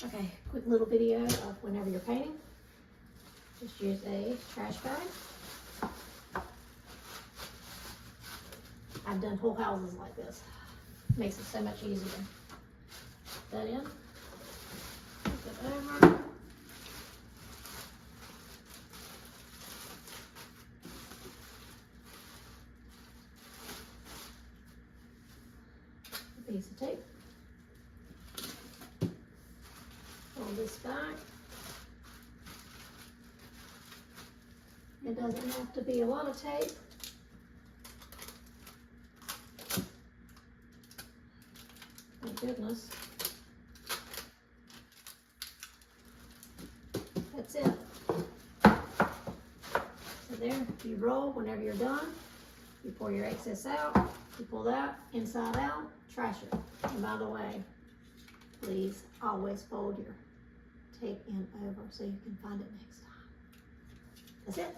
Okay, quick little video of whenever you're painting. Just use a trash bag. I've done whole houses like this. Makes it so much easier. Put that in. Flip it over. A piece of tape. Fold this back. It doesn't have to be a lot of tape. Thank goodness. That's it. So there, you roll whenever you're done. You pour your excess out. You pull that inside out, trash it. And by the way, please always fold your tape in over so you can find it next time. That's it.